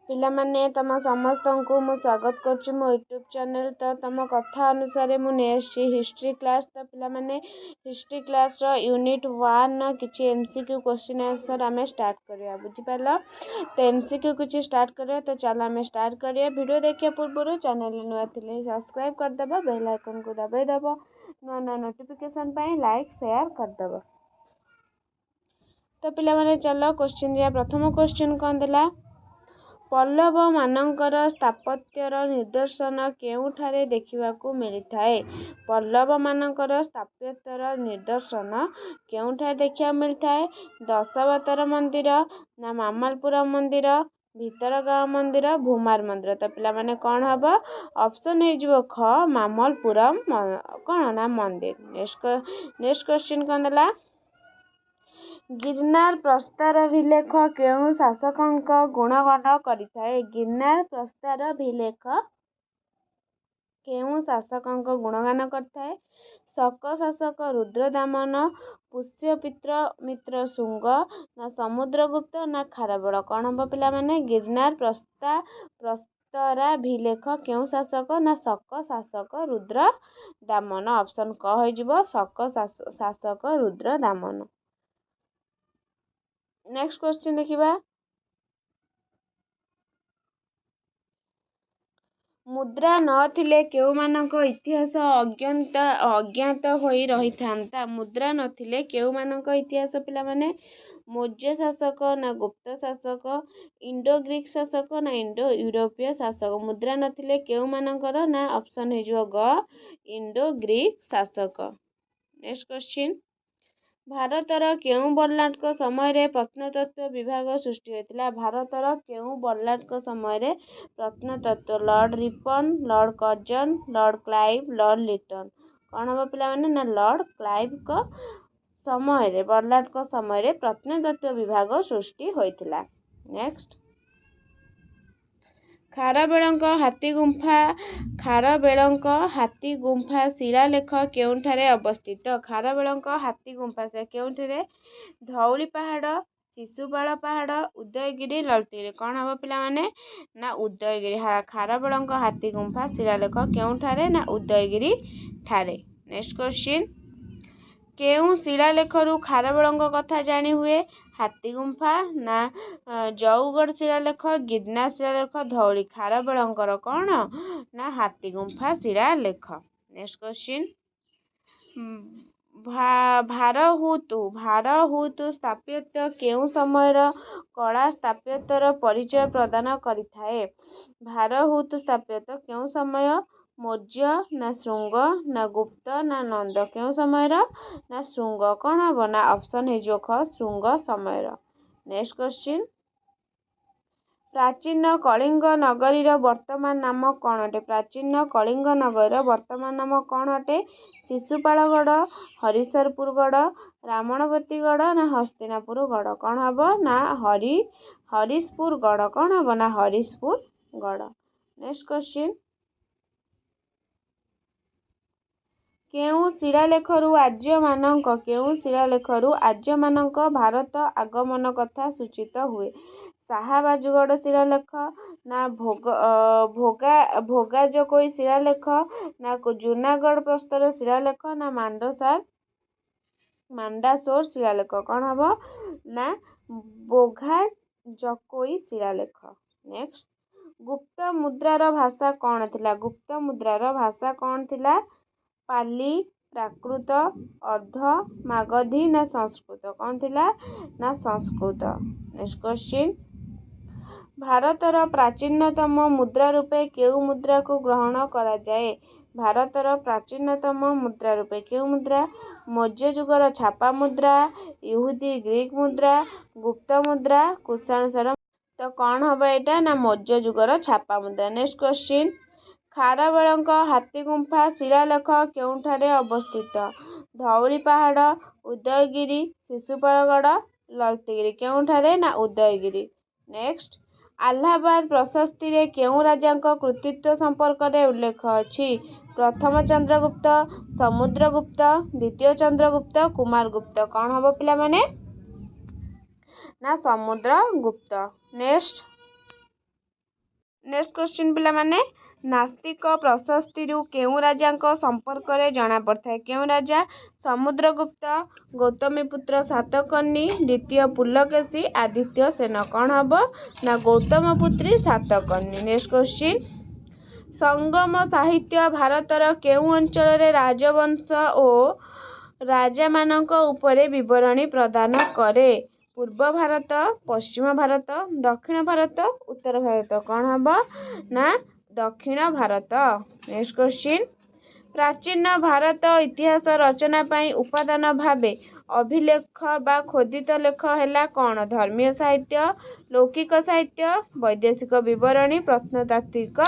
ପିଲାମାନେ ତମ ସମସ୍ତଙ୍କୁ ମୁଁ ସ୍ୱାଗତ କରୁଛି ମୋ ୟୁଟ୍ୟୁବ୍ ଚ୍ୟାନେଲ୍। ତ ତମ କଥା ଅନୁସାରେ ମୁଁ ନେଇ ଆସିଛି ହିଷ୍ଟ୍ରି କ୍ଲାସ୍। ତ ପିଲାମାନେ ହିଷ୍ଟ୍ରି କ୍ଲାସ୍ର ୟୁନିଟ୍ 1 କିଛି MCQ କ୍ୱେଶ୍ଚିନ୍ ଆନ୍ସର୍ ଆମେ ଷ୍ଟାର୍ଟ କରିବା, ବୁଝିପାରିଲ? ତ MCQ କିଛି ଷ୍ଟାର୍ଟ କରିବା। ତ ଚାଲ ଆମେ ଷ୍ଟାର୍ଟ କରିବା। ଭିଡ଼ିଓ ଦେଖିବା ପୂର୍ବରୁ ଚ୍ୟାନେଲ୍ ନୂଆ ଥିଲେ ସବସ୍କ୍ରାଇବ୍ କରିଦେବ, ବେଲ୍ ଆଇକନ୍କୁ ଦବାଇ ଦେବ, ନୂଆ ନୂଆ ନୋଟିଫିକେସନ୍ ପାଇଁ ଲାଇକ୍ ସେୟାର କରିଦେବ। ତ ପିଲାମାନେ ଚାଲ କ୍ୱେଶ୍ଚିନ୍ ଯିବା। ପ୍ରଥମ କ୍ୱେଶ୍ଚିନ୍ କ'ଣ ଦେଲା? ପଲ୍ଲବମାନଙ୍କର ସ୍ଥାପତ୍ୟର ନିଦର୍ଶନ କେଉଁଠାରେ ଦେଖିବାକୁ ମିଳିଥାଏ? ପଲ୍ଲବମାନଙ୍କର ସ୍ଥାପତ୍ୟର ନିଦର୍ଶନ କେଉଁଠାରେ ଦେଖିବାକୁ ମିଳିଥାଏ? ଦଶାବତାର ମନ୍ଦିର ନା ମାମଲ୍ଲପୁରମ୍ ମନ୍ଦିର, ଭିତରଗାଁ ମନ୍ଦିର, ଭୂମାର ମନ୍ଦିର। ତ ପିଲାମାନେ କ'ଣ ହେବ? ଅପସନ୍ ହେଇଯିବ ଖ ମାମଲ୍ଲପୁରମ୍ କ'ଣ ନା ମନ୍ଦିର। ନେକ୍ସଟ କ୍ୱେଶ୍ଚିନ୍ କ'ଣ ଦେଲା? ଗିରନାର ପ୍ରସ୍ତାରାଭିଲେଖ କେଉଁ ଶାସକଙ୍କ ଗୁଣଗାନ କରିଥାଏ? ଗିରନାର ପ୍ରସ୍ତାରାଭିଲେଖ କେଉଁ ଶାସକଙ୍କ ଗୁଣଗାନ କରିଥାଏ? ଶକ ଶାସକ ରୁଦ୍ରଦାମନ, ପୁଷ୍ୟମିତ୍ର ଶୁଙ୍ଗ ନା ସମୁଦ୍ରଗୁପ୍ତ ନା ଖାରବେଳ। କ'ଣ ହେବ ପିଲାମାନେ? ଗିରନାର ପ୍ରସ୍ତାରାଭିଲେଖ କେଉଁ ଶାସକ ନା ଶକ ଶାସକ ରୁଦ୍ରଦାମନ। ଅପସନ୍ କ ହେଇଯିବ ଶକ ଶାସକ ରୁଦ୍ରଦାମନ। ନେକ୍ସଟ କ୍ୱେଶ୍ଚିନ୍ ଦେଖିବା। ମୁଦ୍ରା ନଥିଲେ କେଉଁମାନଙ୍କ ଇତିହାସ ଅଜ୍ଞାତ ହୋଇ ରହିଥାନ୍ତା? ମୁଦ୍ରା ନଥିଲେ କେଉଁମାନଙ୍କ ଇତିହାସ ପିଲାମାନେ? ମୌର୍ଯ୍ୟ ଶାସକ ନା ଗୁପ୍ତ ଶାସକ, ଇଣ୍ଡୋ ଗ୍ରୀକ୍ ଶାସକ ନା ଇଣ୍ଡୋ ୟୁରୋପୀୟ ଶାସକ। ମୁଦ୍ରା ନଥିଲେ କେଉଁମାନଙ୍କର? ନା ଅପସନ୍ ହେଇଯିବ ଗ ଇଣ୍ଡୋ ଗ୍ରୀକ୍ ଶାସକ। Next question. ଭାରତର କେଉଁ ସମ୍ରାଟଙ୍କ ସମୟରେ ପ୍ରତ୍ନତତ୍ତ୍ୱ ବିଭାଗ ସୃଷ୍ଟି ହୋଇଥିଲା? ଭାରତର କେଉଁ ସମ୍ରାଟଙ୍କ ସମୟରେ ପ୍ରତ୍ନତତ୍ତ୍ୱ? Lord Ripon, Lord Curzon, Lord Clive, Lord Liton. କ'ଣ ହେବ ପିଲାମାନେ? ନା ଲର୍ଡ କ୍ଲାଇଭ୍ଙ୍କ ସମୟରେ ସମ୍ରାଟଙ୍କ ସମୟରେ ପ୍ରତ୍ନତତ୍ତ୍ୱ ବିଭାଗ ସୃଷ୍ଟି ହୋଇଥିଲା। ନେକ୍ସଟ। ଖାରବେଳଙ୍କ ହାତୀଗୁମ୍ଫା ଶିଳାଲେଖ କେଉଁଠାରେ ଅବସ୍ଥିତ? ଖାରବେଳଙ୍କ ହାତୀଗୁମ୍ଫା କେଉଁଠାରେ? ଧଉଳି ପାହାଡ଼, ଶିଶୁପାଳ ପାହାଡ଼, ଉଦୟଗିରି, ଲଳିତଗିରି। କ'ଣ ହେବ ପିଲାମାନେ? ନା ଉଦୟଗିରି। ଖାରବେଳଙ୍କ ହାତୀଗୁମ୍ଫା ଶିଳାଲେଖ କେଉଁଠାରେ? ନା ଉଦୟଗିରି ଠାରେ। Next question. କେଉଁ ଶିଳାଲେଖରୁ ଖାରବେଳଙ୍କ କଥା ଜାଣି ହୁଏ? ହାତୀଗୁମ୍ଫା ନା ଜଉଗଡ଼ ଶିଳାଲେଖ, ଗିରନାର ଶିଳାଲେଖ, ଧଉଳି। ଖାରବେଳଙ୍କର କ'ଣ? ନା ହାତୀଗୁମ୍ଫା ଶିଳାଲେଖ। Next question. ଭାରହୁତ ସ୍ଥାପତ୍ୟ କେଉଁ ସମୟର କଳା ସ୍ଥାପତ୍ୟର ପରିଚୟ ପ୍ରଦାନ କରିଥାଏ? ଭାରହୁତ ସ୍ଥାପତ୍ୟ କେଉଁ ସମୟ? ମୌର୍ଯ୍ୟ ନା ଶୃଙ୍ଗ ନା ଗୁପ୍ତ ନା ନନ୍ଦ। କେଉଁ ସମୟର? ନା ଶୃଙ୍ଗ। କ'ଣ ହେବ? ନା ଅପସନ୍ ହେଇଯିବ ଖ ଶୃଙ୍ଗ ସମୟର। Next question. ପ୍ରାଚୀନ କଳିଙ୍ଗ ନଗରୀର ବର୍ତ୍ତମାନ ନାମ କ'ଣ ଅଟେ? ପ୍ରାଚୀନ କଳିଙ୍ଗ ନଗରୀର ବର୍ତ୍ତମାନ ନାମ କ'ଣ ଅଟେ? ଶିଶୁପାଳଗଡ଼, ହରିଶରପୁର ଗଡ଼, ରାମଣବତୀ ଗଡ଼ ନା ହସ୍ତିନାପୁର ଗଡ଼। କ'ଣ ହେବ? ନା ହରିଶପୁର ଗଡ଼। କ'ଣ ହେବ? ନା ହରିଶପୁର ଗଡ଼। Next question. କେଉଁ ଶିଳାଲେଖରୁ ଆର୍ଯ୍ୟମାନଙ୍କ ଭାରତ ଆଗମନ କଥା ସୂଚିତ ହୁଏ? ଶାହାବାଜଗଡ଼ ଶିଳାଲେଖ ନା ଭୋଗାଜକୋଇ ଶିଳାଲେଖ ନା ଜୁନାଗଡ଼ ପ୍ରସ୍ତର ଶିଳାଲେଖ ନା ମାଣ୍ଡାସୋର ଶିଳାଲେଖ। କ'ଣ ହେବ? ନା ଭୋଗାଜକୋଇ ଶିଳାଲେଖ। ନେକ୍ସଟ। ଗୁପ୍ତ ମୁଦ୍ରାର ଭାଷା କ'ଣ ଥିଲା? ଗୁପ୍ତ ମୁଦ୍ରାର ଭାଷା କ'ଣ ଥିଲା? ପାଲି, ପ୍ରାକୃତ, ଅର୍ଦ୍ଧ ମାଗଧୀ ନା ସଂସ୍କୃତ। କ'ଣ ଥିଲା? ନା ସଂସ୍କୃତ। Next question. ଭାରତର ପ୍ରାଚୀନତମ ମୁଦ୍ରା ରୂପେ କେଉଁ ମୁଦ୍ରାକୁ ଗ୍ରହଣ କରାଯାଏ? ଭାରତର ପ୍ରାଚୀନତମ ମୁଦ୍ରା ରୂପେ କେଉଁ ମୁଦ୍ରା? ମୌର୍ଯ୍ୟ ଯୁଗର ଛାପା ମୁଦ୍ରା, ଇହୁଦୀ ଗ୍ରୀକ୍ ମୁଦ୍ରା, ଗୁପ୍ତ ମୁଦ୍ରା, କୁଶାଣ। ତ କ'ଣ ହେବ ଏଇଟା? ନା ମୌର୍ଯ୍ୟ ଯୁଗର ଛାପା ମୁଦ୍ରା। Next question. ଖାରବେଳଙ୍କ ହାତୀଗୁମ୍ଫା ଶିଳାଲେଖ କେଉଁଠାରେ ଅବସ୍ଥିତ? ଧଉଳି ପାହାଡ଼, ଉଦୟଗିରି, ଶିଶୁପାଳଗଡ଼, ଲଳିତଗିରି। କେଉଁଠାରେ? ନା ଉଦୟଗିରି। ନେକ୍ସଟ। ଆହ୍ଲାବାଦ ପ୍ରଶସ୍ତିରେ କେଉଁ ରାଜାଙ୍କ କୃତିତ୍ୱ ସମ୍ପର୍କରେ ଉଲ୍ଲେଖ ଅଛି? ପ୍ରଥମ ଚନ୍ଦ୍ରଗୁପ୍ତ, ସମୁଦ୍ରଗୁପ୍ତ, ଦ୍ୱିତୀୟ ଚନ୍ଦ୍ରଗୁପ୍ତ, କୁମାରଗୁପ୍ତ। କ'ଣ ହେବ ପିଲାମାନେ? ନା ସମୁଦ୍ରଗୁପ୍ତ। ନେକ୍ସଟ। नेक्स्ट क्वेश्चन पिलामाने नास्तिक प्रशस्ति केउं राजा संपर्क जना पड़ता केउं राजा समुद्रगुप्त गौतमीपुत्र सातकर्णी द्वितीय पुलकेशी आदित्य सेन कौन हम ना गौतमपुत्री सातकर्णी। नेक्स्ट क्वेश्चन संगम साहित्य भारतर केउं अंचल राजवंश और राजा मानक उपरे विवरणी प्रदान करे पूर्व भारत पश्चिम भारत दक्षिण भारत उत्तर भारत कौन हम ना दक्षिण भारत। नेक्स्ट क्वेश्चन प्राचीन भारत इतिहास रचना पाई उपादान भावे अभिलेख बा खोदित लेख है कौन धर्मीय साहित्य लौकिक साहित्य वैदेशिक विवरणी प्रत्नतात्विक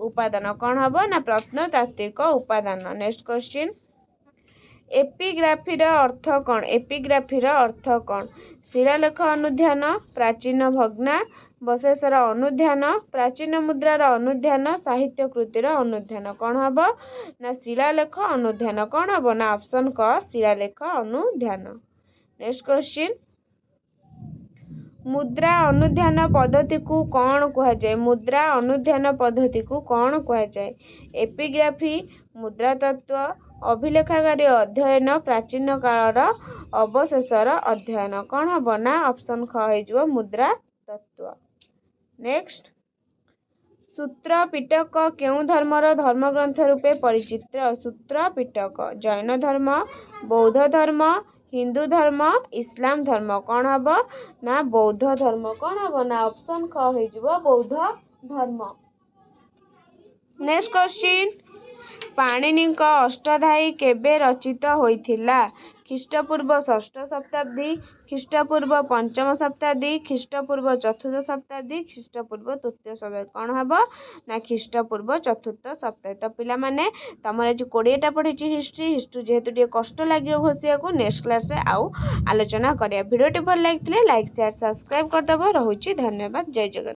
उपादान कौन हम ना प्रत्नतात्विक उपादान। नेक्स्ट क्वेश्चन एपिग्राफीर अर्थ कौन एपिग्राफीर अर्थ कौन शिलालेख अनुध्यान प्राचीन भग्ना बशेषर अनुध्यान प्राचीन मुद्रार अनुध्यान साहित्य कृतिर अनुध्यान कौन हम ना शिलालेख अनुध्यान कौन हम ना ऑप्शन क शिलालेख अनुध्यान। नेक्स्ट क्वेश्चन मुद्रा अनुध्यान पद्धति को कौन कहुए मुद्रा अनुध्यान पद्धति को कौन कहुए एपिग्राफी मुद्रा तत्व अभिलेखागारी अध्ययन प्राचीन कालर अवशेषर अध्ययन कौन हम ना ऑप्शन ख हो मुद्रा तत्व। नेक्स्ट सूत्र पिटक केउं धर्मर धर्मग्रंथ रूपे परिचित सूत्र पिटक जैन धर्म बौद्ध धर्म हिंदू धर्म इस्लाम धर्म कौन हम ना बौद्ध धर्म कौन हम ना ऑप्शन ख हो बौद्ध धर्म। नेक्स्ट क्वेश्चन पाणिनि अष्टाध्यायी केबे रचित होइथिला ख्रीष्टपूर्व 6ठ शताब्दी ख्रीष्टपूर्व 5म शताब्दी ख्रीष्टपूर्व 4th शताब्दी ख्रीष्टपूर्व 3य शताब्दी कौन हम ना ख्रीष्टपूर्व 4th शताब्दी। तो पिला माने तमर आज 20टा पढ़ी हिस्ट्री जेहेतु टे कष्ट लगे घोषिया को नेक्स्ट क्लास रे आउ आलोचना करिया वीडियो टी भल लाइक लाइक शेयर सब्सक्राइब करदब। रहुछि धन्यवाद जय जगन्नाथ।